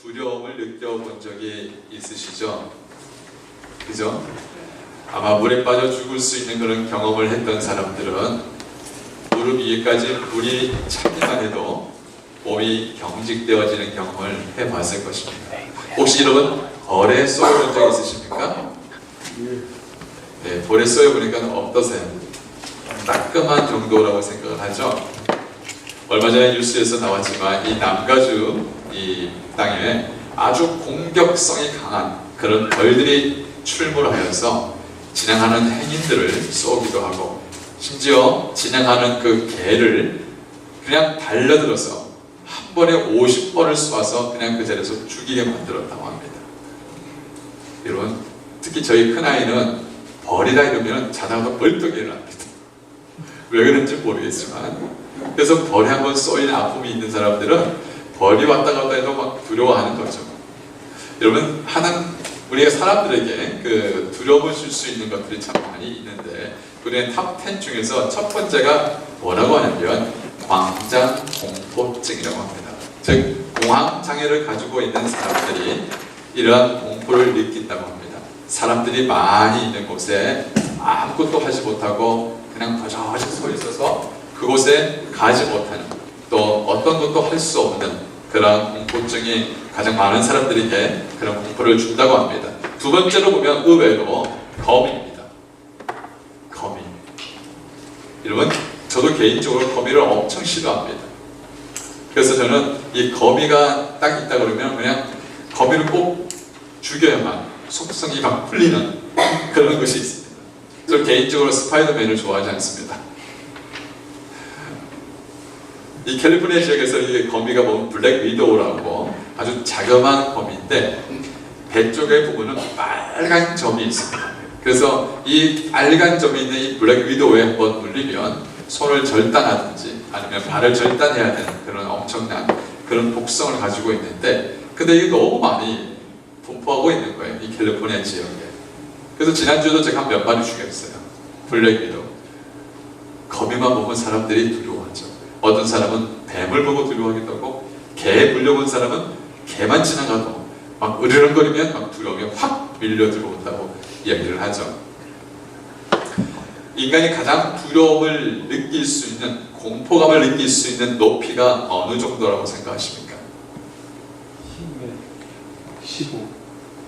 두려움을 느껴본 적이 있으시죠? 그죠? 아마 물에 빠져 죽을 수 있는 그런 경험을 했던 사람들은 무릎 위에까지 물이 차기만 해도 몸이 경직되어지는 경험을 해봤을 것입니다. 혹시 여러분 벌에 쏘여본 적 있으십니까? 네, 벌에 쏘여보니까 어떠세요? 따끔한 정도라고 생각을 하죠? 얼마 전에 뉴스에서 나왔지만 이 남가주 이 땅에 아주 공격성이 강한 그런 벌들이 출몰하여서 지나가는 행인들을 쏘기도 하고 심지어 지나가는 그 개를 그냥 달려들어서 한 번에 50번을 쏘아서 그냥 그 자리에서 죽이게 만들었다고 합니다. 여러분, 특히 저희 큰아이는 벌이다 이러면 자다가 벌떡 일어납니다. 왜 그런지 모르겠지만, 그래서 벌에 한번 쏘이는 아픔이 있는 사람들은 벌이 왔다 갔다 해도 막 두려워하는 거죠. 여러분, 우리가 사람들에게 그 두려움을 줄 수 있는 것들이 참 많이 있는데, 우리는 탑 10 중에서 첫 번째가 뭐라고 하냐면 광장 공포증이라고 합니다. 즉 공황 장애를 가지고 있는 사람들이 이러한 공포를 느낀다고 합니다. 사람들이 많이 있는 곳에 아무것도 하지 못하고 그냥 버젓이 서 있어서 그곳에 가지 못하는, 또 어떤 것도 할 수 없는 그런 공포증이 가장 많은 사람들에게 그런 공포를 준다고 합니다. 두 번째로 보면 의외로 거미입니다. 거미. 여러분, 저도 개인적으로 거미를 엄청 싫어합니다. 그래서 저는 이 거미가 딱 있다 그러면 그냥 거미를 꼭 죽여야만 속성이 막 풀리는 그런 것이 있습니다. 저 개인적으로 스파이더맨을 좋아하지 않습니다. 이 캘리포니아 지역에서 이 거미가 보면 블랙 위도우라고 아주 자그마한 거미인데 배 쪽에 보면은 빨간 점이 있습니다. 그래서 이 빨간 점이 있는 이 블랙 위도우에 한번 물리면 손을 절단하든지 아니면 발을 절단해야 되는 그런 엄청난 그런 독성을 가지고 있는데, 근데 이게 너무 많이 분포하고 있는 거예요, 이 캘리포니아 지역에. 그래서 지난주에도 제가 한 몇 마리 죽였어요. 블랙 위도우. 거미만 보면 사람들이 두려워하죠. 어떤 사람은 뱀을 보고 두려워하기도 하고, 개에 물려본 사람은 개만 지나가도 막 으르렁거리면 막 두려움이 확 밀려 들어온다고 이야기를 하죠. 인간이 가장 두려움을 느낄 수 있는, 공포감을 느낄 수 있는 높이가 어느 정도라고 생각하십니까? 15.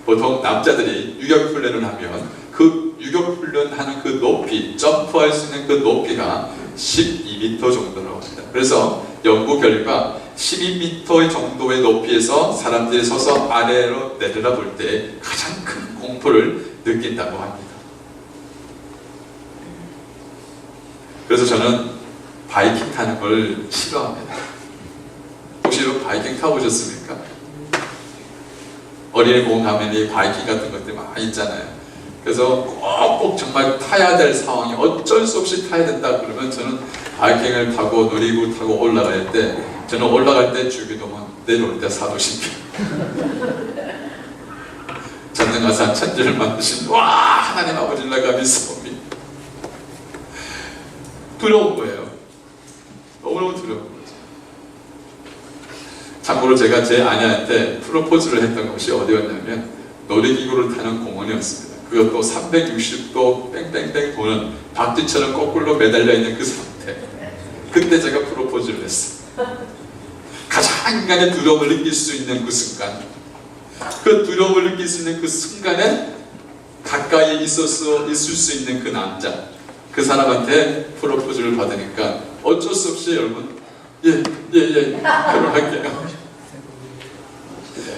보통 남자들이 유격훈련을 하면 그 유격훈련하는 그 높이, 점프할 수 있는 그 높이가 12m 정도라고 합니다. 그래서 연구 결과 12m 정도의 높이에서 사람들이 서서 아래로 내려다볼 때 가장 큰 공포를 느낀다고 합니다. 그래서 저는 바이킹 타는 걸 싫어합니다. 혹시 여러분 바이킹 타보셨습니까? 어린이 공원 가면 이 바이킹 같은 것들이 많이 있잖아요. 그래서 꼭 정말 타야 될 상황이 어쩔 수 없이 타야 된다 그러면 저는 바이킹을 타고 놀이기구 타고 올라갈 때, 저는 올라갈 때 주기도문, 내려올 때 사도신경. 전능하사 천지를 만드신 하나님 아버지를 내가 믿습니다. 두려운 거예요. 너무너무 두려운 거죠. 참고로 제가 제 아내한테 프로포즈를 했던 것이 어디였냐면 놀이기구를 타는 공원이었습니다. 그것도 360도 뺑뺑뺑 도는 바퀴처럼 거꾸로 매달려 있는 그 상태. 그때 제가 프로포즈를 했어요. 가장 인간의 두려움을 느낄 수 있는 그 순간, 그 두려움을 느낄 수 있는 그 순간에 가까이 있을 수 있는 그 남자, 그 사람한테 프로포즈를 받으니까 어쩔 수 없이 여러분 결혼할게요.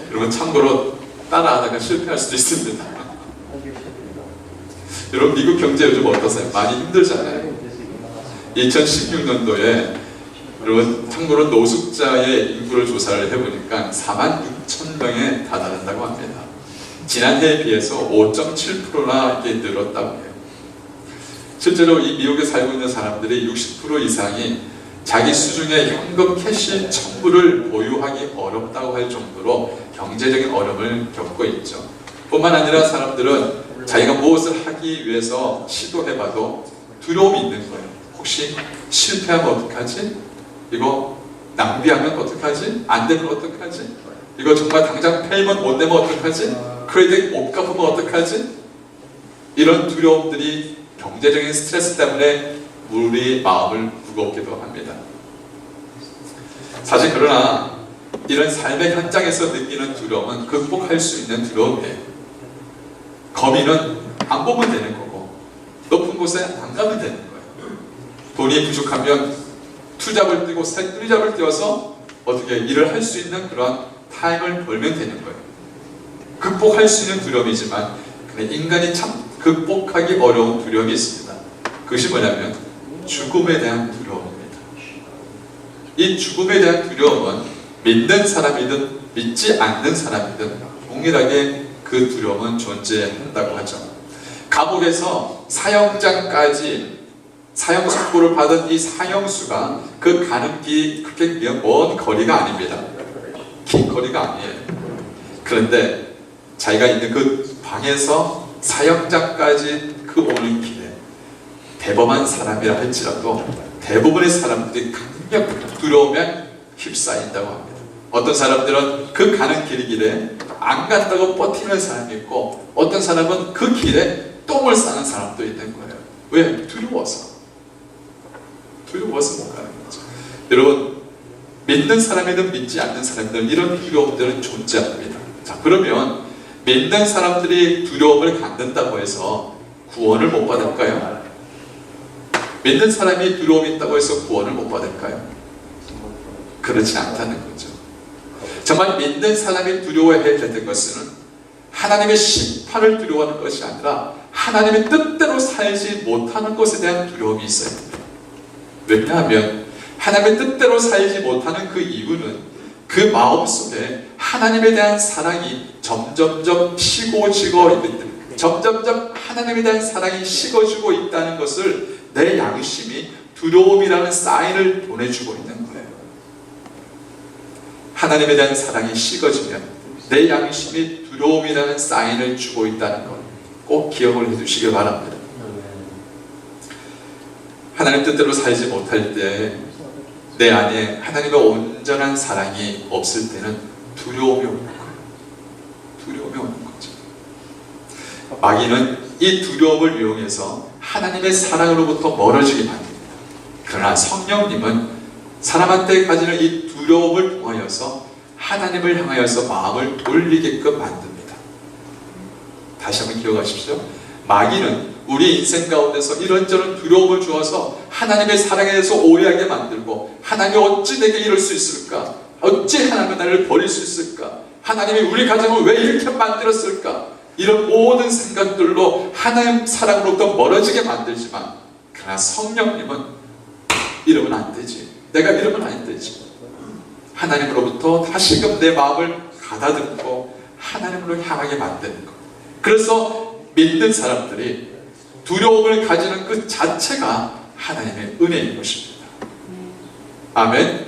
여러분, 참고로 따라하다가 실패할 수도 있습니다. 여러분, 미국 경제 요즘 어떠세요? 많이 힘들잖아요. 2016년도에 여러분, 참고로 노숙자의 인구를 조사를 해보니까 46,000명에 다다른다고 합니다. 지난해에 비해서 5.7%나 이렇게 늘었다고 해요. 실제로 이 미국에 살고 있는 사람들의 60% 이상이 자기 수중에 현금 캐시 1000불을 보유하기 어렵다고 할 정도로 경제적인 어려움을 겪고 있죠. 뿐만 아니라 사람들은 자기가 무엇을 하기 위해서 시도해봐도 두려움이 있는 거예요. 혹시 실패하면 어떡하지? 이거 낭비하면 어떡하지? 안 되면 어떡하지? 이거 정말 당장 페이먼트 못 내면 어떡하지? 크레딧 못 갚으면 어떡하지? 이런 두려움들이 경제적인 스트레스 때문에 우리 마음을 무겁기도 합니다. 사실 그러나 이런 삶의 현장에서 느끼는 두려움은 극복할 수 있는 두려움이에요. 거미는 안 보면 되는 거고 높은 곳에 안 가면 되는 거예요. 돈이 부족하면 투잡을 뛰고 새뚜리잡을 뛰어서 어떻게 일을 할 수 있는 그런 타임을 벌면 되는 거예요. 극복할 수 있는 두려움이지만 근데 인간이 참 극복하기 어려운 두려움이 있습니다. 그것이 뭐냐면 죽음에 대한 두려움입니다. 이 죽음에 대한 두려움은 믿는 사람이든 믿지 않는 사람이든 동일하게 그 두려움은 존재한다고 하죠. 감옥에서 사형장까지 사형 선고를 받은 이 사형수가 그 가는 길이 그렇게 먼 거리가 아닙니다. 긴 거리가 아니에요. 그런데 자기가 있는 그 방에서 사형장까지 그 오는 길에 대범한 사람이라 할지라도 대부분의 사람들이 강력한 두려움에 휩싸인다고 합니다. 어떤 사람들은 그 가는 길에 안 간다고 버티는 사람이 있고 어떤 사람은 그 길에 똥을 싸는 사람도 있는 거예요. 왜? 두려워서 못 가는 거죠. 여러분, 믿는 사람이든 믿지 않는 사람이든 이런 두려움들은 존재합니다. 자, 그러면 믿는 사람들이 두려움을 갖는다고 해서 구원을 못 받을까요? 믿는 사람이 두려움이 있다고 해서 구원을 못 받을까요? 그렇지 않다는 거죠. 정말 믿는 사람이 두려워해야 되는 것은 하나님의 심판을 두려워하는 것이 아니라 하나님의 뜻대로 살지 못하는 것에 대한 두려움이 있어야 됩니다. 왜냐하면 하나님의 뜻대로 살지 못하는 그 이유는 그 마음속에 하나님에 대한 사랑이 점점점 점점점 하나님에 대한 사랑이 식어지고 있다는 것을 내 양심이 두려움이라는 사인을 보내주고 있는 거예요. 하나님에 대한 사랑이 식어지면 내 양심이 두려움이라는 사인을 주고 있다는 것 꼭 기억을 해두시길 바랍니다. 하나님 뜻대로 살지 못할 때 내 안에 하나님의 온전한 사랑이 없을 때는 두려움이 오는 거예요. 두려움이 오는 거죠. 마귀는 이 두려움을 이용해서 하나님의 사랑으로부터 멀어지게 만듭니다. 그러나 성령님은 사람한테 가지는 이 두려움을 통하여서 하나님을 향하여서 마음을 돌리게끔 만듭니다. 다시 한번 기억하십시오. 마귀는 우리 인생 가운데서 이런저런 두려움을 주어서 하나님의 사랑에 대해서 오해하게 만들고 하나님이 어찌 내게 이럴 수 있을까? 어찌 하나님은 나를 버릴 수 있을까? 하나님이 우리 가정을 왜 이렇게 만들었을까? 이런 모든 생각들로 하나님 사랑으로부터 멀어지게 만들지만 그러나 성령님은 이러면 안 되지. 내가 이러면 안 되지. 하나님으로부터 다시금 내 마음을 가다듬고 하나님으로 향하게 만드는 것. 그래서 믿는 사람들이 두려움을 가지는 그 자체가 하나님의 은혜인 것입니다. 아멘.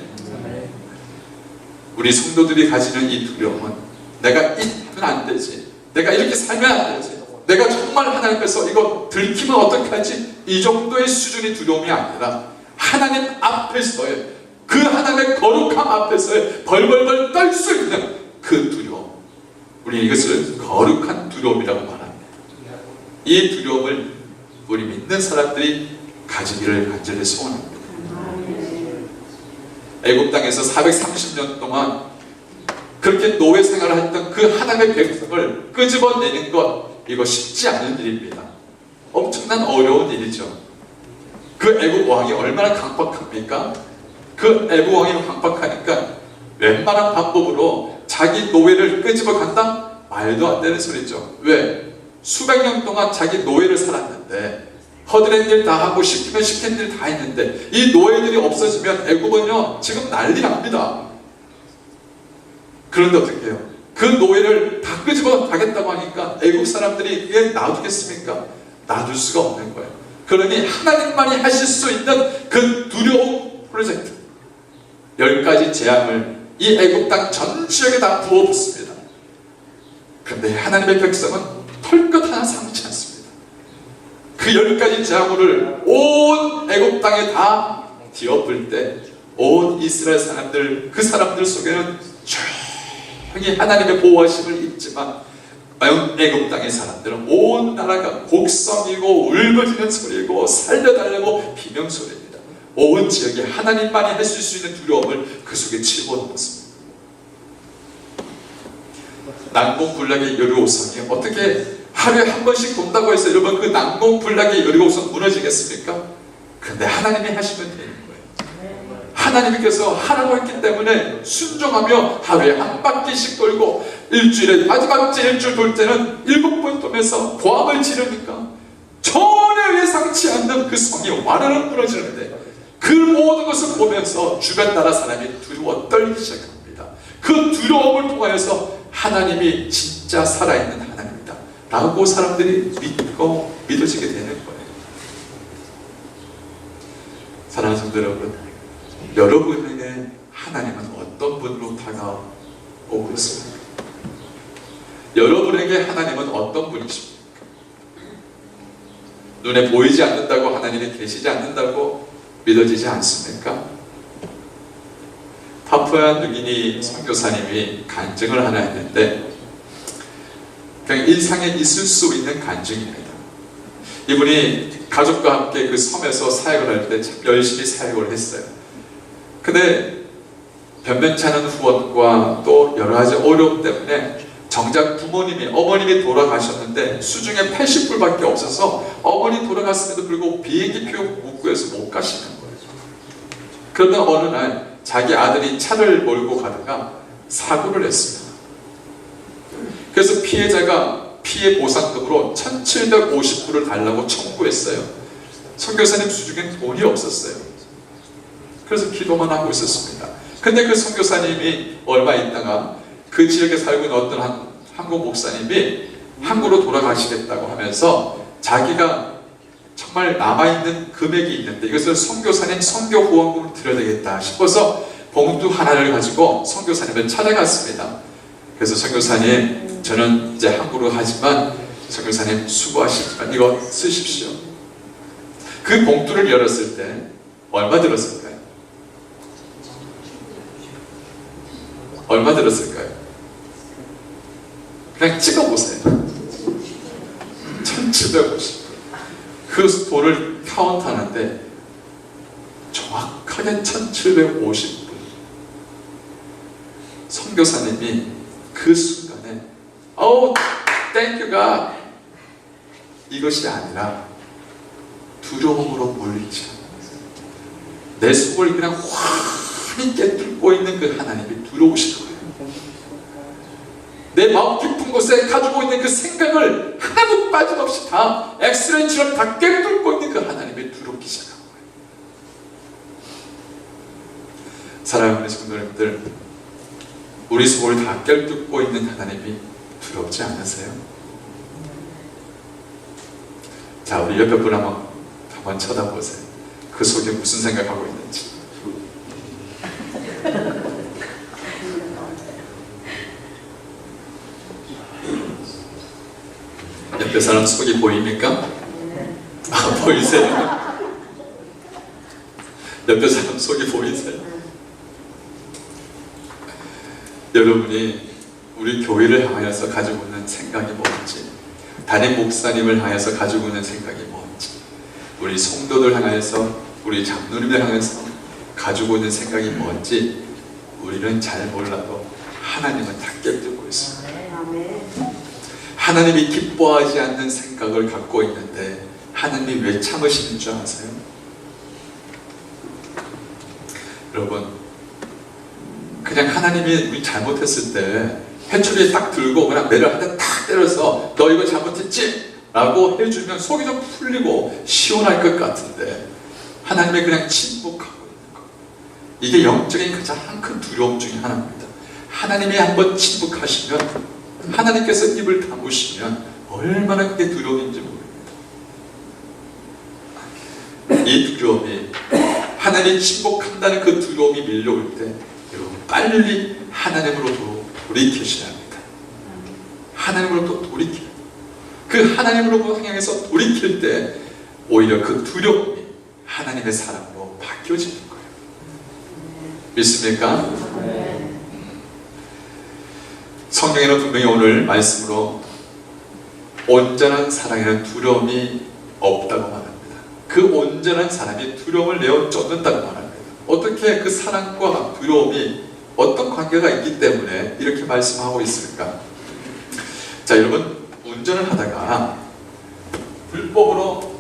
우리 성도들이 가지는 이 두려움은 내가 이러면 안 되지, 내가 이렇게 살면 안 되지, 내가 정말 하나님께서 이거 들키면 어떡하지, 이 정도의 수준의 두려움이 아니라 하나님 앞에서의 그 하나님의 거룩함 앞에서의 벌벌벌 떨 수 있는 그 두려움, 우리 이것을 거룩한 두려움이라고 말합니다. 이 두려움을 우리 믿는 사람들이 가지기를 간절히 소원합니다. 애굽 땅에서 430년 동안 그렇게 노예 생활을 했던 그 하나님의 백성을 끄집어내는 것, 이거 쉽지 않은 일입니다. 엄청난 어려운 일이죠. 그 애굽 왕이 얼마나 강박합니까? 그 애굽 왕이 강박하니까 웬만한 방법으로 자기 노예를 끄집어 간다? 말도 안 되는 소리죠. 왜? 수백 년 동안 자기 노예를 살았는데 허드렛 일 다 하고 시키면 시킨 일 다 했는데 이 노예들이 없어지면 애굽은요 지금 난리 납니다. 그런데 어떻게 해요? 그 노예를 다 끄집어 가겠다고 하니까 애굽 사람들이 이게 놔두겠습니까? 놔둘 수가 없는 거예요. 그러니 하나님만이 하실 수 있는 그 두려움 프로젝트 10가지 재앙을 이 애굽 땅 전 지역에 다 부어붓습니다. 그런데 하나님의 백성은 털끝 하나 삼지 않습니다. 그 10가지 재앙을 온 애굽 땅에 다 뒤엎을 때 온 이스라엘 사람들, 그 사람들 속에는 분명히 하나님의 보호하심을 잊지만 애굽 땅의 사람들은 온 나라가 곡성이고 울부짖는 소리고 살려달라고 비명소리입니다. 온 지역에 하나님만이 하실 수 있는 두려움을 그 속에 집어넣었습니다. 난공불락의 여리고성이 어떻게 하루에 한 번씩 돈다고 해서 여러분 그 난공불락의 여리고성 무너지겠습니까? 그런데 하나님이 하시면 되는 거예요. 하나님께서 하라고 했기 때문에 순종하며 하루에 한 바퀴씩 돌고 일주일에 마지막 일주일 돌 때는 7번 돌면서 고함을 지르니까 전혀 예상치 않는 그 성이 와르르 무너지는데 그 모든 것을 보면서 주변 나라 사람이 두려워 떨기 시작합니다. 그 두려움을 통하여서 하나님이 진짜 살아있는 하나님이다 라고 사람들이 믿고 믿어지게 되는 거예요. 사랑하는 성도 여러분, 여러분에게 하나님은 어떤 분으로 다가오고 있습니까? 여러분에게 하나님은 어떤 분이십니까? 눈에 보이지 않는다고 하나님이 계시지 않는다고 믿어지지 않습니까? 파푸아 누기니 선교사님이 간증을 하나 했는데 그냥 일상에 있을 수 있는 간증입니다. 이분이 가족과 함께 그 섬에서 사역을 할 때 참 열심히 사역을 했어요. 근데 변변치 않은 후원과 또 여러 가지 어려움 때문에 정작 어머님이 돌아가셨는데 수중에 80불밖에 없어서 어머니 돌아갔음에도 불구하고 비행기표 못 구해서 못 가시는 거예요. 그러다 어느 날 자기 아들이 차를 몰고 가다가 사고를 했습니다. 그래서 피해자가 피해 보상금으로 1750불을 달라고 청구했어요. 선교사님 수중엔 돈이 없었어요. 그래서 기도만 하고 있었습니다. 근데 그 선교사님이 얼마 있다가 그 지역에 살고 있는 어떤 한국 목사님이 한국으로 돌아가시겠다고 하면서 자기가 정말 남아있는 금액이 있는데 이것을 선교사님 선교 후원금을 드려야 되겠다 싶어서 봉투 하나를 가지고 선교사님을 찾아갔습니다. 그래서 선교사님, 저는 이제 한국으로 가지만 선교사님 수고하시지만 이거 쓰십시오. 그 봉투를 열었을 때 얼마 들었을까요? 얼마 들었을까요? 그냥 찍어보세요. 1750불. 그 돈을 카운트하는데 정확하게 1750불. 선교사님이 그 순간에 땡큐가 이것이 아니라 두려움으로 몰리지 않아요. 내 속을 그냥 환히 깨뚫고 있는 그 하나님이 두려우시더라고요. 내 마음 깊은 곳에 가지고 있는 그 생각을 하나도 빠짐없이 다 엑스레이처럼 다 깨뚫고 있는 그 하나님이 두렵기 시작한 거예요. 사랑하는 성도님들, 우리 속을 다 깨뚫고 있는 하나님이 두렵지 않으세요? 자, 우리 옆에 분 한번 쳐다보세요. 그 속에 무슨 생각하고 있는지. 옆에 사람 속이 보입니까? 아, 보이세요? 옆에 사람 속이 보이세요? 여러분이 우리 교회를 향하여서 가지고 있는 생각이 뭔지, 담임 목사님을 향해서 가지고 있는 생각이 뭔지, 우리 성도들 향하여서, 우리 장로님을 향해서 가지고 있는 생각이 뭔지 우리는 잘 몰라도 하나님은 다 깨닫고 있습니다. 하나님이 기뻐하지 않는 생각을 갖고 있는데 하나님이 왜 참으시는 줄 아세요? 여러분, 그냥 하나님이 우리 잘못했을 때 회초리에 딱 들고 그냥 매를 한 대 탁 때려서 너 이거 잘못했지? 라고 해주면 속이 좀 풀리고 시원할 것 같은데 하나님이 그냥 침묵하고 있는 거. 이게 영적인 가장 큰 두려움 중에 하나입니다. 하나님이 한번 침묵하시면, 하나님께서 입을 다무시면 얼마나 그게 두려움인지 모릅니다. 이 두려움이, 하나님이 침묵한다는 그 두려움이 밀려올 때 여러분 빨리 하나님으로 돌이키셔야 합니다. 하나님으로 돌이켜요. 그 하나님으로 향해서 돌이킬 때 오히려 그 두려움이 하나님의 사랑으로 바뀌어지는 거예요. 믿습니까? 성경에는 분명히 오늘 말씀으로 온전한 사랑에는 두려움이 없다고 말합니다. 그 온전한 사람이 두려움을 내어 쫓는다고 말합니다. 어떻게 그 사랑과 두려움이 어떤 관계가 있기 때문에 이렇게 말씀하고 있을까? 자, 여러분, 운전을 하다가 불법으로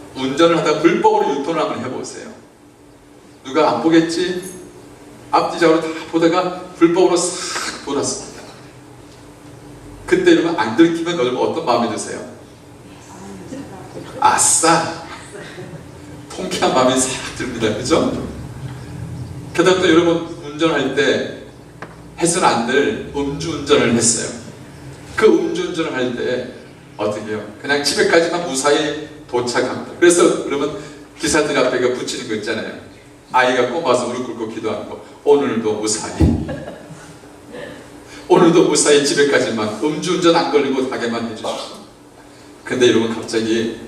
유턴을 한번 해보세요. 누가 안 보겠지? 앞뒤좌우로 다 보다가 불법으로 싹 돌았습니다. 그때 여러분 안 들키면 여러분 어떤 마음이 드세요? 아싸! 통쾌한 마음이 싹 듭니다. 그죠? 게다가 또 여러분 운전할 때 해서는 안 될 음주운전을 했어요. 그 음주운전을 할 때 어떻게 해요? 그냥 집에까지만 무사히 도착합니다. 그래서 여러분 기사들 앞에 붙이는 거 있잖아요. 아이가 꼬마서 무릎 꿇고 기도하는 거. 오늘도 무사히 집에까지만 음주운전 안 걸리고 가게만 해주십시오. 근데 여러분 갑자기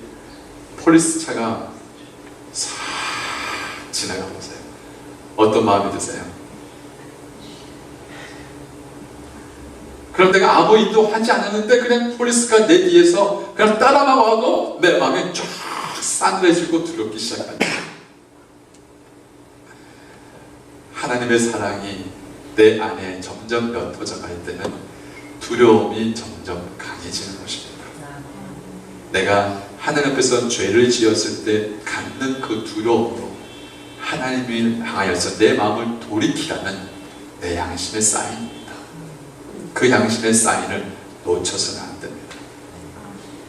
폴리스 차가 싹 지나가보세요. 어떤 마음이 드세요? 그럼 내가 아무 일도 하지 않았는데 그냥 폴리스가 내 뒤에서 그냥 따라만 와도 내 마음이 쫙 싸늘해지고 두렵기 시작합니다. 하나님의 사랑이 내 안에 점점 옅어져 갈 때는 두려움이 점점 강해지는 것입니다. 내가 하나님 앞에서 죄를 지었을 때 갖는 그 두려움으로 하나님을 향하여서 내 마음을 돌이키라는 내 양심의 사인입니다. 그 양심의 사인을 놓쳐서는 안 됩니다.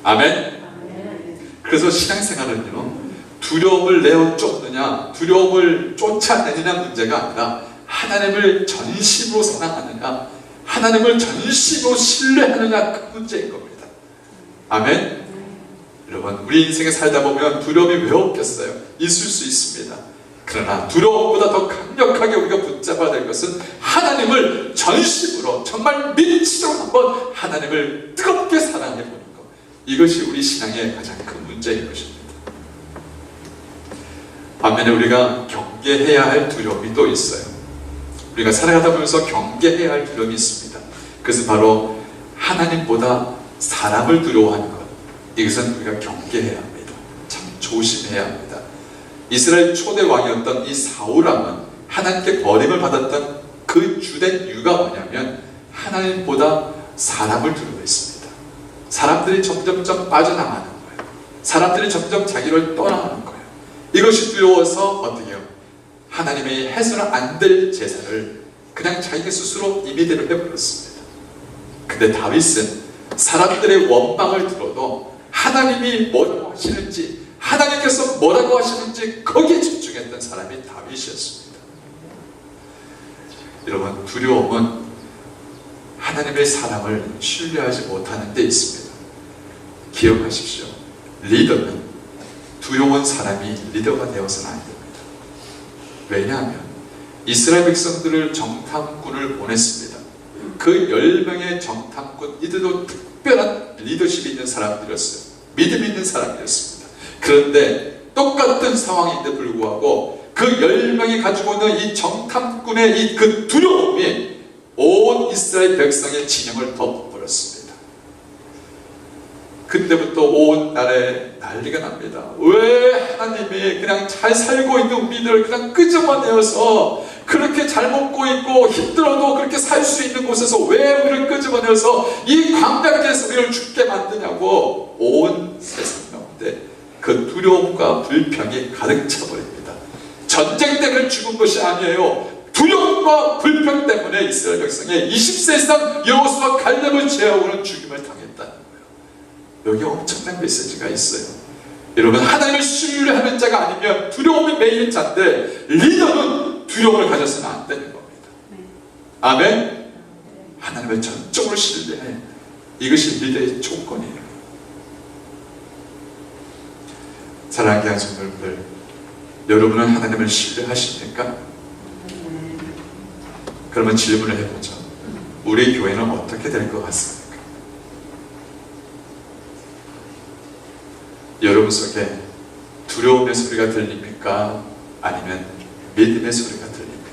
아멘? 그래서 신앙생활은요, 두려움을 내어 쫓느냐, 두려움을 쫓아내느냐 문제가 아니라 하나님을 전심으로 사랑하느냐, 하나님을 전심으로 신뢰하느냐, 그 문제인 겁니다. 아멘? 여러분, 우리 인생에 살다 보면 두려움이 왜 없겠어요? 있을 수 있습니다. 그러나 두려움보다 더 강력하게 우리가 붙잡아야 될 것은 하나님을 전심으로 정말 미치도록 한번 하나님을 뜨겁게 사랑해 보는 것. 이것이 우리 신앙의 가장 큰 문제인 것입니다. 반면에 우리가 경계해야 할 두려움이 또 있어요. 우리가 살아가다 보면서 경계해야 할 두려움이 있습니다. 그것은 바로 하나님보다 사람을 두려워하는 것. 이것은 우리가 경계해야 합니다. 참 조심해야 합니다. 이스라엘 초대 왕이었던 이 사울왕은 하나님께 버림을 받았던 그 주된 이유가 뭐냐면 하나님보다 사람을 두려워했습니다. 사람들이 점점점 빠져나가는 거예요. 사람들이 점점 자기를 떠나가는 거예요. 이것이 두려워서 어떻게 해요? 하나님이 해서는 안 될 제사를 그냥 자기 스스로 임의대로 해버렸습니다. 근데 다윗은 사람들의 원망을 들어도 하나님이 뭐라고 하시는지, 하나님께서 뭐라고 하시는지 거기에 집중했던 사람이 다윗이었습니다. 여러분, 두려움은 하나님의 사랑을 신뢰하지 못하는 데 있습니다. 기억하십시오. 리더는 두려운 사람이 리더가 되어서는 안 됩니다. 왜냐하면 이스라엘 백성들을 정탐꾼을 보냈습니다. 그 10명의 정탐꾼, 이들도 특별한 리더십이 있는 사람들이었어요. 믿음 있는 사람이었습니다. 그런데 똑같은 상황인데 불구하고 그 10명이 가지고 있는 이 정탐꾼의 이 그 두려움이 온 이스라엘 백성의 진영을 덮어버렸습니다. 그때부터 온 나라에 난리가 납니다. 왜 하나님이 그냥 잘 살고 있는 우리들을 그냥 끄집어내어서 그렇게 잘 먹고 있고 힘들어도 그렇게 살 수 있는 곳에서 왜 우리를 끄집어내어서 이 광야에서 우리를 죽게 만드냐고 온 세상 가운데 그 두려움과 불평이 가득 차버립니다. 전쟁 때문에 죽은 것이 아니에요. 두려움과 불평 때문에 이스라엘 백성이 20세 이상 여호수아 갈렙을 제하고는 죽임을 당했다는 거예요. 여기 엄청난 메시지가 있어요. 여러분, 하나님을 신뢰하는 자가 아니면 두려움이 매일 자인데 리더는 두려움을 가져서는 안 되는 겁니다. 아멘? 하나님을 전적으로 신뢰해. 이것이 리더의 조건이에요. 사랑하는 교회 성도님들, 여러분은 하나님을 신뢰하십니까? 그러면 질문을 해보죠. 우리 교회는 어떻게 될 것 같습니까? 여러분 속에 두려움의 소리가 들립니까? 아니면 믿음의 소리가 들립니까?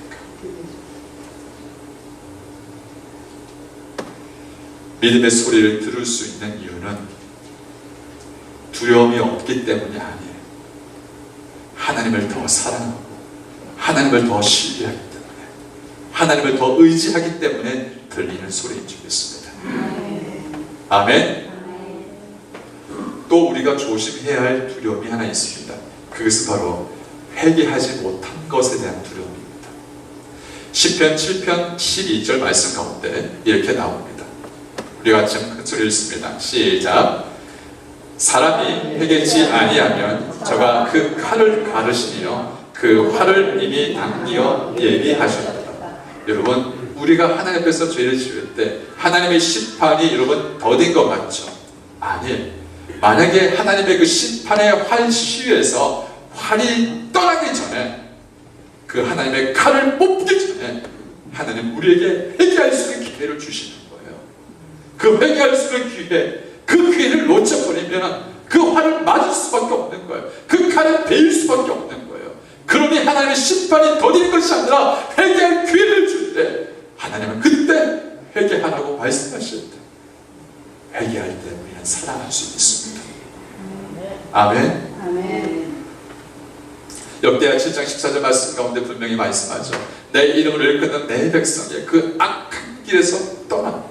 믿음의 소리를 들을 수 있는 이유는 두려움이 없기 때문이 아니에요. 하나님을 더 사랑하고 하나님을 더 신뢰하기 때문에, 하나님을 더 의지하기 때문에 들리는 소리인 줄 믿습니다. 아멘. 또 우리가 조심해야 할 두려움이 하나 있습니다. 그것은 바로 회개하지 못한 것에 대한 두려움입니다. 시편 7편 12절 말씀 가운데 이렇게 나옵니다. 우리 같이 큰 소리 읽습니다. 시작. 사람이 회개치 아니하면 저가 그 칼을 가르시며 그 활을 이미 당기어 예비하셨다. 여러분, 우리가 하나님 앞에서 죄를 지을 때 하나님의 심판이 여러분 더딘 것 같죠? 아니에요. 만약에 하나님의 그 심판의 활 시위에서 활이 떠나기 전에, 그 하나님의 칼을 뽑기 전에 하나님 우리에게 회개할 수 있는 기회를 주시는 거예요. 그 회개할 수 있는 기회, 그 기회를 놓쳐버리면 그 활을 맞을 수밖에 없는 거예요. 그 칼에 베일 수밖에 없는 거예요. 그러니 하나님의 심판이 더딘 것이 아니라 회개할 기회를 줄 때 하나님은 그때 회개하라고 말씀하실 때 회개할 때 우리는 살아날 수 있습니다. 아멘. 아멘. 역대하 7장 14절 말씀 가운데 분명히 말씀하죠. 내 이름을 일컫는 내 백성이 그 악한 길에서 떠나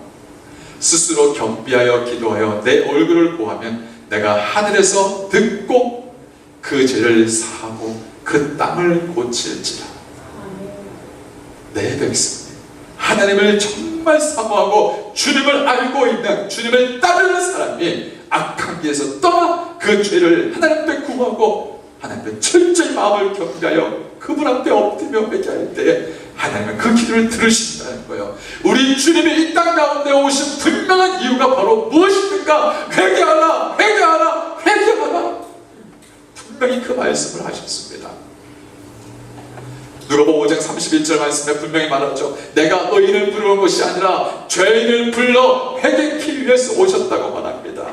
스스로 겸비하여 기도하여 내 얼굴을 구하면 내가 하늘에서 듣고 그 죄를 사하고 그 땅을 고칠지라. 내 백성이 하나님을 정말 사모하고 주님을 알고 있는, 주님을 따르는 사람이 악한 길에서 떠나 그 죄를 하나님 앞에 구하고 하나님 앞에 철저히 마음을 겸비하여 그분 앞에 엎드려 회개할 때에 하나님은 그 기도를 들으신다는 거예요. 우리 주님이 이 땅 가운데 오신 분명한 이유가 바로 무엇입니까? 회개하라, 회개하라, 회개하라. 분명히 그 말씀을 하셨습니다. 누가복음 5장 31절 말씀에 분명히 말하죠. 내가 의인을 부르는 것이 아니라 죄인을 불러 회개케 위해서 오셨다고 말합니다.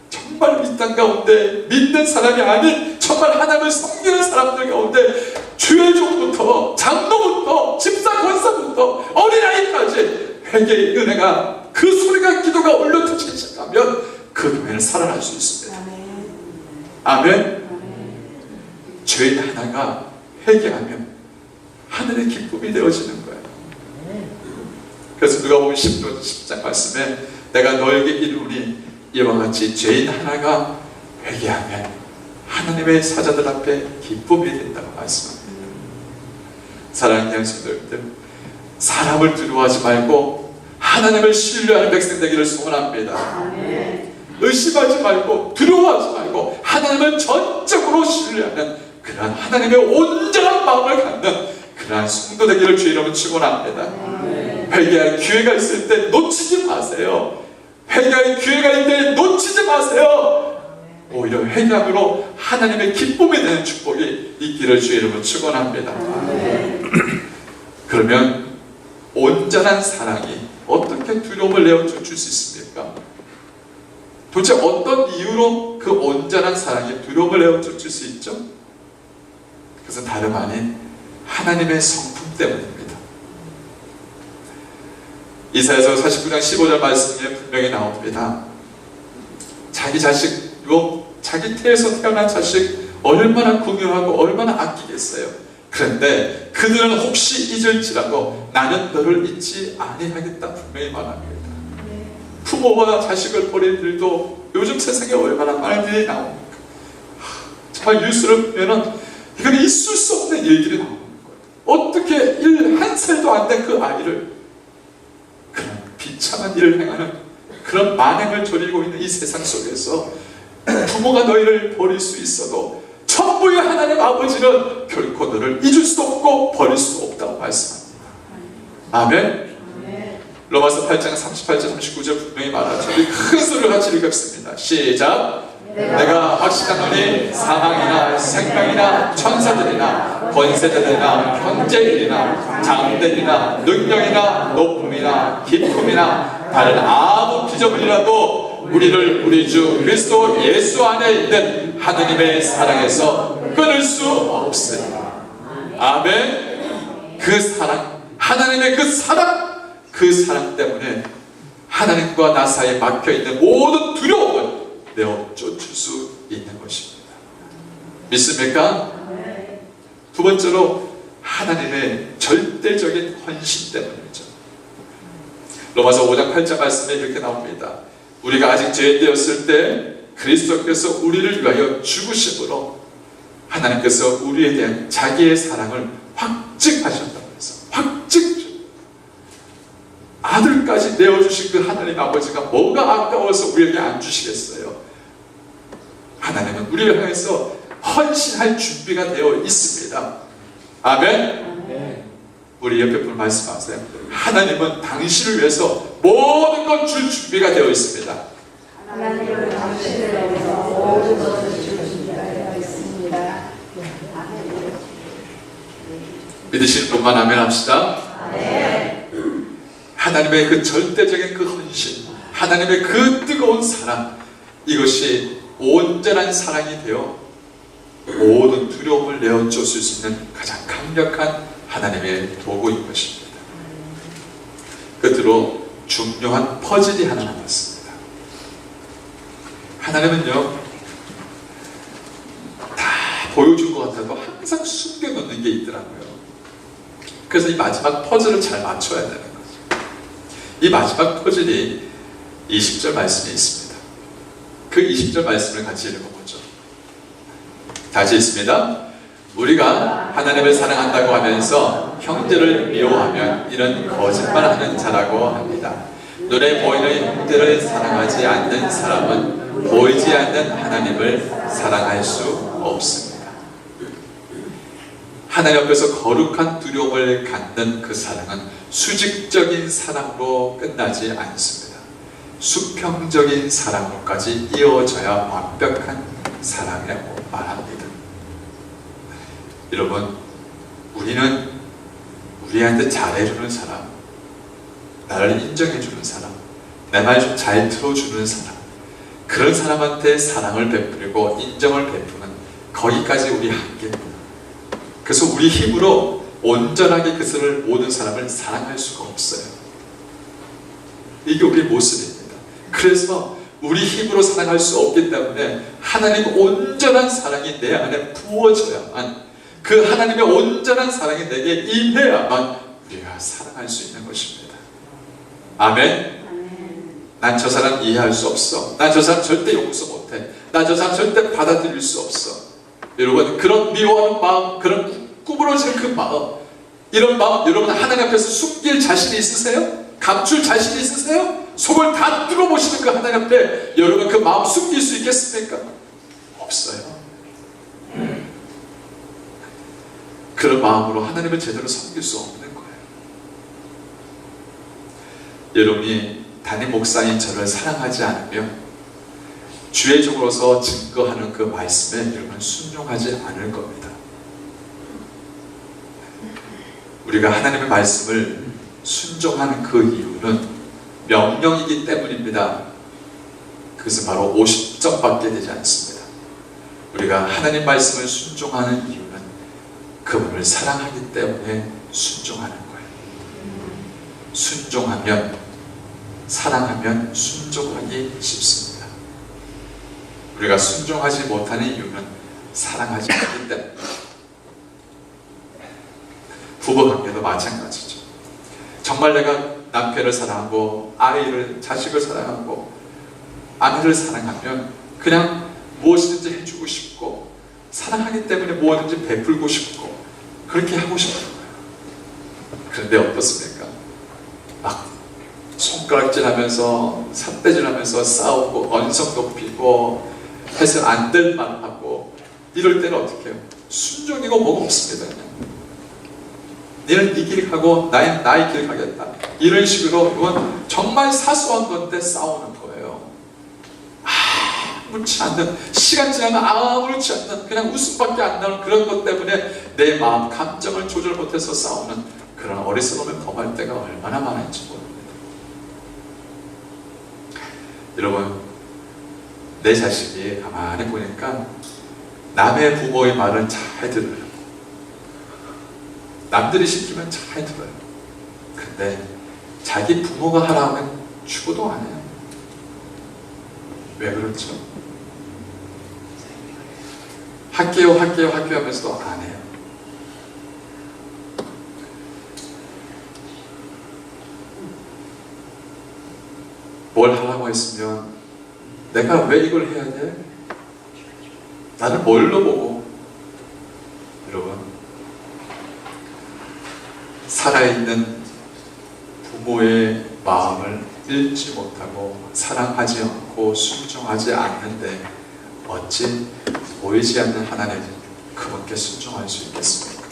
정말 이 땅 가운데 믿는 사람이 아닌 정말 하나님을 섬기는 사람들 가운데 주의종부터 장로부터 집사 권사부터 어린아이까지 회개의 은혜가, 그 소리가, 기도가 울려터지기 시작하면 그 교회는 살아날 수 있습니다. 아멘. 죄인 하나가 회개하면 하늘의 기쁨이 되어지는 거예요. 그래서 누가복음 10장 말씀에 내가 너에게 이르노니 이와 같이 죄인 하나가 회개하면 하나님의 사자들 앞에 기쁨이 된다고 말씀합니다. 사랑하는 양심들들, 사람을 두려워하지 말고 하나님을 신뢰하는 백성 되기를 소원합니다. 의심하지 말고 두려워하지 말고 하나님을 전적으로 신뢰하는 그러한 하나님의 온전한 마음을 갖는 그러한 성도 되기를 주의 이름으로 축원합니다. 회개할 기회가 있을 때 놓치지 마세요. 회개할 기회가 있을 때 놓치지 마세요. 오히려 회개함으로 하나님의 기쁨이 되는 축복이 있기를 주의 이름으로 축원합니다. 그러면 온전한 사랑이 어떻게 두려움을 내어줄 수 있습니까? 도대체 어떤 이유로 그 온전한 사랑이 두려움을 내어줄 수 있죠? 그것은 다름 아닌 하나님의 성품 때문입니다. 이사야서 49장 15절 말씀에 분명히 나옵니다. 자기 자식, 자기 태에서 태어난 자식 얼마나 궁유하고 얼마나 아끼겠어요. 그런데 그들은 혹시 잊을지라도 나는 너를 잊지 아니하겠다 분명히 말합니다. 부모와 자식을 버린 일도 요즘 세상에 얼마나 많은 일이 나옵니까? 정말 뉴스를 보면은 이건 있을 수 없는 일들이 나오는 거예요. 어떻게 한 살도 안 된 그 아이를 그런 비참한 일을 행하는 그런 만행을 저지르고 있는 이 세상 속에서 부모가 너희를 버릴 수 있어도 천부의 하나님 아버지는 결코 너를 잊을 수도 없고 버릴 수도 없다고 말씀합니다. 아멘. 로마서 8장 38절 39절 분명히 말하죠. 우리 큰 소리를 같이 읽겠습니다. 시작. 내가 확신하노니 사망이나 생명이나 천사들이나 권세자들이나 현재일이나 장대이나 능력이나 높음이나 깊음이나 다른 아무 피조물이라도 우리를 우리 주 그리스도 예수 안에 있는 하느님의 사랑에서 끊을 수 없으리라. 아멘. 그 사랑, 하나님의 그 사랑 때문에 하나님과 나 사이에 막혀있는 모든 두려움을 내어 쫓을 수 있는 것입니다. 믿습니까? 두 번째로 하나님의 절대적인 헌신 때문이죠. 로마서 5장 8절 말씀에 이렇게 나옵니다. 우리가 아직 죄인되었을 때 그리스도께서 우리를 위하여 죽으심으로 하나님께서 우리에 대한 자기의 사랑을 확증하셨다고 해서 확증, 아들까지 내어주신 그 하나님 아버지가 뭐가 아까워서 우리에게 안 주시겠어요? 하나님은 우리를 향해서 헌신할 준비가 되어 있습니다. 아멘. 우리 옆에 분 말씀하세요. 하나님은 당신을 위해서 모든 것 줄 준비가 되어 있습니다. 하나님은 당신을 위해서 모든 것을 줄 준비가 되어 있습니다. 믿으시는 분만 아멘 합시다. 네. 하나님의 그 절대적인 그 헌신, 하나님의 그 뜨거운 사랑, 이것이 온전한 사랑이 되어 모든 두려움을 내어 쫓을 수 있는 가장 강력한 하나님의 도구인 것입니다. 끝으로 중요한 퍼즐이 하나 남았습니다. 하나님은요, 다 보여준 것 같아도 항상 숨겨놓는 게 있더라고요. 그래서 이 마지막 퍼즐을 잘 맞춰야 되는 거죠. 이 마지막 퍼즐이 20절 말씀에 있습니다. 그 20절 말씀을 같이 읽어보죠. 다시 있습니다. 우리가 하나님을 사랑한다고 하면서 형제를 미워하면 이런 거짓말하는 자라고 합니다. 눈에 보이는 형제를 사랑하지 않는 사람은 보이지 않는 하나님을 사랑할 수 없습니다. 하나님 앞에서 거룩한 두려움을 갖는 그 사랑은 수직적인 사랑으로 끝나지 않습니다. 수평적인 사랑으로까지 이어져야 완벽한 사랑이라고 말합니다. 여러분, 우리는 우리한테 잘해주는 사람, 나를 인정해주는 사람, 내 말 좀 잘 들어주는 사람, 그런 사람한테 사랑을 베풀고 인정을 베푸는 거기까지 우리 한계입니다. 그래서 우리 힘으로 온전하게 그것을 모든 사람을 사랑할 수가 없어요. 이게 우리의 모습입니다. 그래서 우리 힘으로 사랑할 수 없기 때문에 하나님 온전한 사랑이 내 안에 부어져야만, 그 하나님의 온전한 사랑이 내게 임해야만 우리가 사랑할 수 있는 것입니다. 아멘. 난 저 사람 이해할 수 없어. 난 저 사람 절대 용서 못해. 난 저 사람 절대 받아들일 수 없어. 여러분, 그런 미워하는 마음, 그런 구부러지는 그 마음, 이런 마음 여러분 하나님 앞에서 숨길 자신이 있으세요? 감출 자신이 있으세요? 속을 다 뚫어보시는 그 하나님 앞에 여러분 그 마음 숨길 수 있겠습니까? 없어요. 그런 마음으로 하나님을 제대로 섬길 수 없는 거예요. 여러분이 담임 목사인 저를 사랑하지 않으면 주의 종으로서 증거하는 그 말씀에 여러분 순종하지 않을 겁니다. 우리가 하나님의 말씀을 순종하는 그 이유는 명령이기 때문입니다. 그것은 바로 50점밖에 되지 않습니다. 우리가 하나님 말씀을 순종하는 이유는 그분을 사랑하기 때문에 순종하는 거예요. 순종하면, 사랑하면 순종하기 쉽습니다. 우리가 순종하지 못하는 이유는 사랑하지 않기 때문입니다. 부부관계도 마찬가지죠. 정말 내가 남편을 사랑하고 아이를, 자식을 사랑하고 아내를 사랑하면 그냥 무엇이든지 해주고 싶고, 사랑하기 때문에 무엇든지 베풀고 싶고 그렇게 하고 싶은 거예요. 그런데 어떻습니까? 막 손가락질하면서 삿대질하면서 싸우고 언성 높이고 해서 안 될 말하고 이럴 때는 어떻게 해요? 순종이고 뭐가 없습니다. 너는 네 길 가고 나의 길 가겠다. 이런 식으로 이건 정말 사소한 건데 싸우는 거예요. 아무렇지 않는, 시간 지나면 아무렇지 않는, 그냥 웃음밖에 안 나는 그런 것 때문에 내 마음, 감정을 조절 못해서 싸우는 그런 어리석음을 범할 때가 얼마나 많은지 모릅니다. 여러분, 내 자식이 가만히 보니까 남의 부모의 말은 잘 들어요. 남들이 시키면 잘 들어요. 근데 자기 부모가 하라 하면 죽어도 안 해요. 왜 그렇죠? 할게요 하면서도 안 해요. 뭘 하라고 했으면 내가 왜 이걸 해야 돼? 나를 뭘로 보고? 여러분, 살아있는 부모의 마음을 읽지 못하고 사랑하지 않고 순종하지 않는데 어찌 보이지 않는 하나님 그분께 순종할 수 있겠습니까?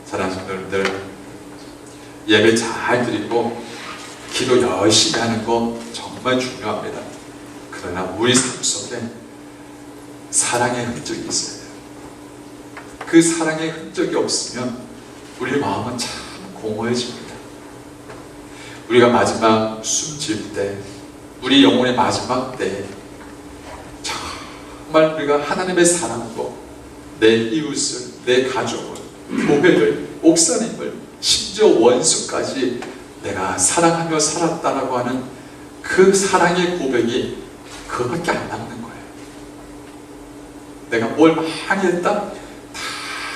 사랑하는 여러분들, 예배 잘 드리고 기도 열심히 하는 거 정말 중요합니다. 그러나 우리 삶 속에 사랑의 흔적이 있어야 돼요. 그 사랑의 흔적이 없으면 우리 마음은 참 공허해집니다. 우리가 마지막 숨질 때, 우리 영혼의 마지막 때에 정말 우리가 하나님의 사랑으로 내 이웃을, 내 가족을, 교회를, 목사님을, 심지어 원수까지 내가 사랑하며 살았다라고 하는 그 사랑의 고백이 그거밖에 안 남는 거예요. 내가 뭘 많이 했다? 다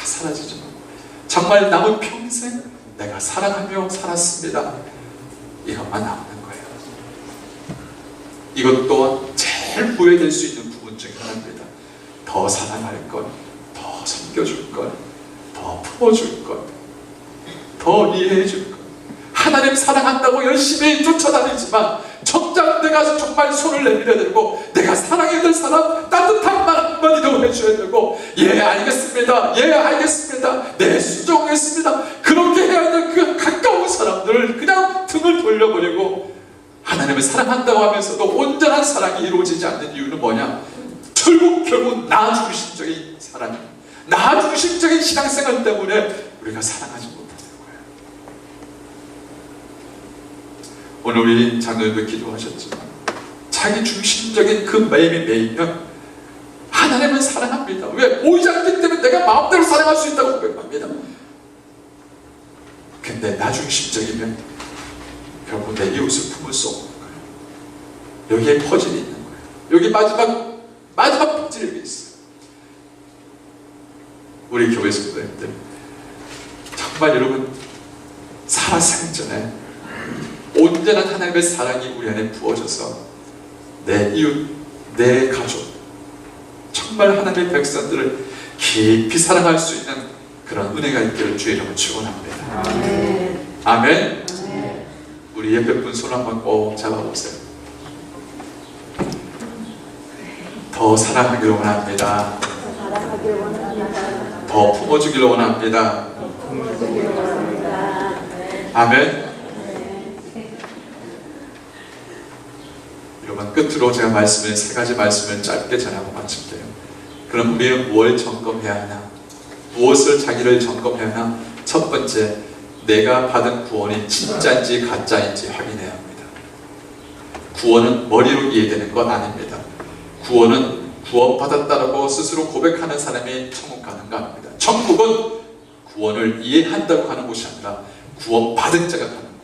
사라지지만 정말 남은 평생 내가 사랑하며 살았습니다. 이것만 남는 거예요. 이것 또한 제일 후회될 수 있는 부분 중에 하나입니다. 더 사랑할 것, 더 섬겨줄 것, 더 품어줄 것, 더 이해해줄 것. 하나님 사랑한다고 열심히 쫓아다니지만 정작 내가 정말 손을 내밀어야 되고 내가 사랑해야 될 사람 따뜻한 말 한마디도 해줘야 되고 예 알겠습니다, 예 알겠습니다, 네 수정했습니다, 그렇게 해야 될 그 가까운 사람들을 그냥 등을 돌려버리고 하나님을 사랑한다고 하면서도 온전한 사랑이 이루어지지 않는 이유는 뭐냐? 결국 나 중심적인 사랑, 나 중심적인 신앙생활 때문에 우리가 사랑하지 못하는 거예요. 오늘 우리 장로님도 기도하셨지만 자기 중심적인 그 마음이 매이면 하나님은 사랑합니다. 왜? 보이지 않기 때문에 내가 마음대로 사랑할 수 있다고 고백합니다. 근데 나 중심적이면 결국 내 이웃을 품을 수 없는 거예요. 여기에 퍼즐이 있는 거예요. 여기 마지막 퍼즐이 있어요. 우리 교회 성도님들 정말 여러분 살아생전에 온전한 하나님의 사랑이 우리 안에 부어져서 내 이웃, 내 가족, 정말 하나님의 백성들을 깊이 사랑할 수 있는 그런 은혜가 있기를 주의 이름으로 축원합니다. 아멘. 아멘. 아멘. 우리 옆에 분 손 한번 꼭 잡아보세요. 더 사랑하기를 원합니다. 사랑하기를 원합니다. 더 품어주기를 원합니다. 품어주기를 원합니다. 아멘. 여러분, 끝으로 제가 말씀을 세 가지 말씀을 짧게 전하고 마칠게요. 그럼 우리는 뭘 점검해야 하나? 무엇을 자기를 점검해야 하나? 첫 번째, 내가 받은 구원이 진짜인지 가짜인지 확인해야 합니다. 구원은 머리로 이해되는 것 아닙니다. 구원은 구원받았다라고 스스로 고백하는 사람이 천국 가는 거 아닙니다. 천국은 구원을 이해한다고 하는 곳이 아니라 구원받은 자가 가는 거예요.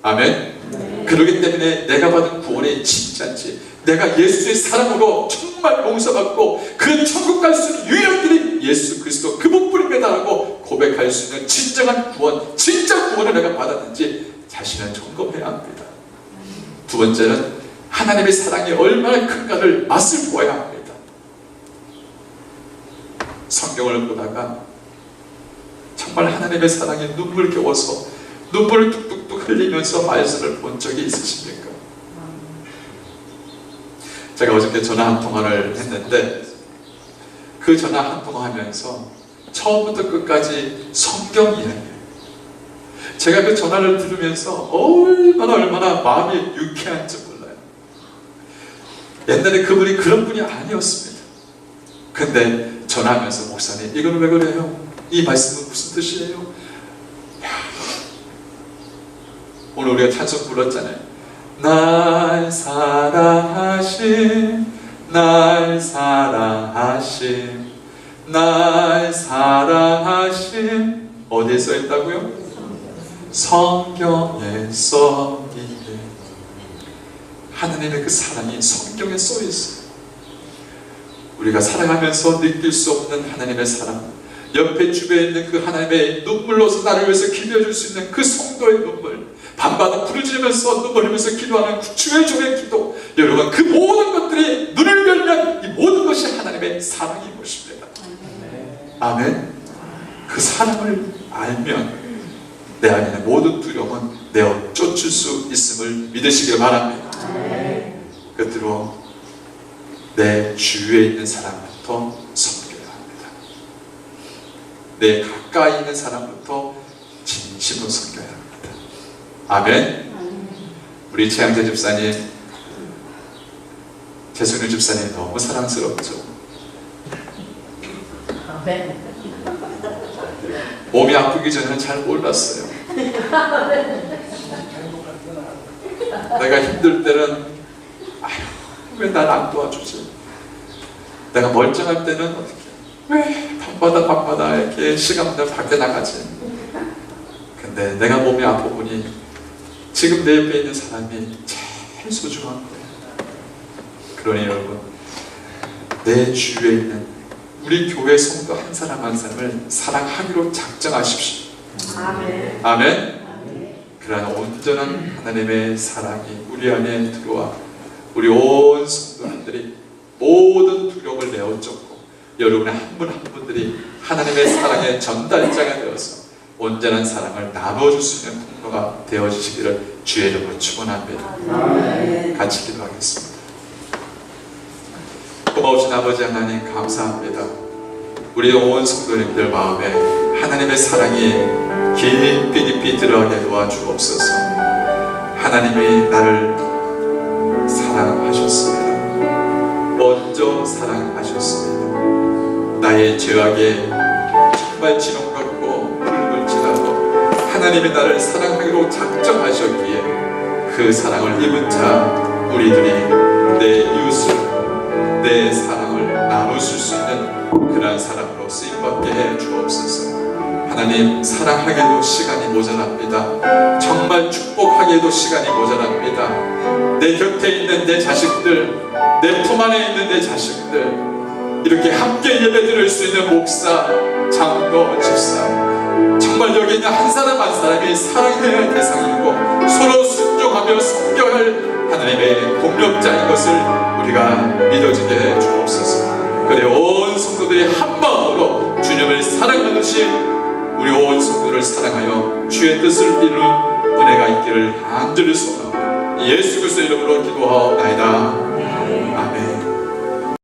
아멘. 네. 그렇기 때문에 내가 받은 구원이 진짜인지, 내가 예수의 사랑으로 정말 용서받고 그 천국 갈 수 있는 유일한 길이 예수 그리스도 그분뿐입니다라고 고백할 수 있는 진정한 구원, 진짜 구원을 내가 받았는지 자신을 점검해야 합니다. 두 번째는 하나님의 사랑이 얼마나 큰가를 맛을 보아야 합니다. 성경을 보다가 정말 하나님의 사랑에 눈물겨워서 눈물을 뚝뚝뚝 흘리면서 말씀을 본 적이 있으십니까? 제가 어저께 전화 한 통화를 했는데 그 전화 한 통화 하면서 처음부터 끝까지 성경 이야기예요. 제가 그 전화를 들으면서 얼마나 마음이 유쾌한지 몰라요. 옛날에 그분이 그런 분이 아니었습니다. 근데 전화하면서 목사님 이건 왜 그래요? 이 말씀은 무슨 뜻이에요? 오늘 우리가 찬송 불렀잖아요. 날 사랑하심, 날 사랑하심, 날 사랑하심. 어디에 써 있다고요? 성경에 써있네. 하나님의 그 사랑이 성경에 써 있어요. 우리가 살아가면서 느낄 수 없는 하나님의 사랑, 옆에 주변에 있는 그 하나님의 눈물로서 나를 위해서 기도해 줄 수 있는 그 성도의 눈물, 밤마다 부르짖으면서 눈물 흘리면서 기도하는 그 주의 종의 기도, 여러분 그 모든 것들이 눈을 열면 이 모든 것이 하나님의 사랑인 것입니다. 아멘. 그 사랑을 알면 내 안에 있는 모든 두려움은 내어 쫓을 수 있음을 믿으시길 바랍니다. 끝으로 내 주위에 있는 사람부터 섬겨야 합니다. 내 가까이 있는 사람부터 진심으로 섬겨야 합니다. 아멘. 우리 최양재 집사님, 최순일 집사님 너무 사랑스럽죠. 아멘. 몸이 아프기 전에는 잘 몰랐어요. 내가 힘들 때는 아휴, 왜 날 안 도와주지? 내가 멀쩡할 때는 어떻게, 왜 밤마다 이렇게 시간마다 밖에 나가지? 근데 내가 몸이 아프보니 지금 내 옆에 있는 사람이 제일 소중한 거예요. 그러니 여러분, 내 주위에 있는 우리 교회 성도 한 사람 한 사람을 사랑하기로 작정하십시오. 아멘. 아멘. 그러한 온전한 하나님의 사랑이 우리 안에 들어와 우리 온 성도들이 모든 두려움을 내어쫓고 여러분의 한 분 한 분들이 하나님의 사랑의 전달자가 되어서 온전한 사랑을 나눠줄 수 있는 통로가 되어주시기를 주의 이름으로 축원합니다. 아멘. 같이 기도하겠습니다. 고마우신 아버지 하나님 감사합니다. 우리 온 성도님들 마음에 하나님의 사랑이 깊이 들어가게 도와주옵소서. 하나님이 나를 사랑하셨습니다. 먼저 사랑하셨습니다. 나의 죄악에 정말 지름 같고 붉을지라도 하나님이 나를 사랑하기로 작정하셨기에 그 사랑을 입은 자 우리들이 내 이웃을 내 사랑을 나눌 수 있는 그러한 사람으로 쓰임받게 해 주옵소서. 하나님, 사랑하기도 시간이 모자랍니다. 정말 축복하기에도 시간이 모자랍니다. 내 곁에 있는 내 자식들, 내 품 안에 있는 내 자식들, 이렇게 함께 예배드릴 수 있는 목사, 장로, 집사, 정말 여기 있는 한 사람 한 사람이 사랑해야 할 대상이고 서로 순종하며 섬겨야 할 하나님의 공력자인 것을 우리가 믿어지게 해 주옵소서. 그래 온 성도들이 한 마음으로 주님을 사랑하듯이 우리 온 성도를 사랑하여 주의 뜻을 이루는 은혜가 있기를 간절히 소원하고 예수 그리스도의 이름으로 기도하옵나이다.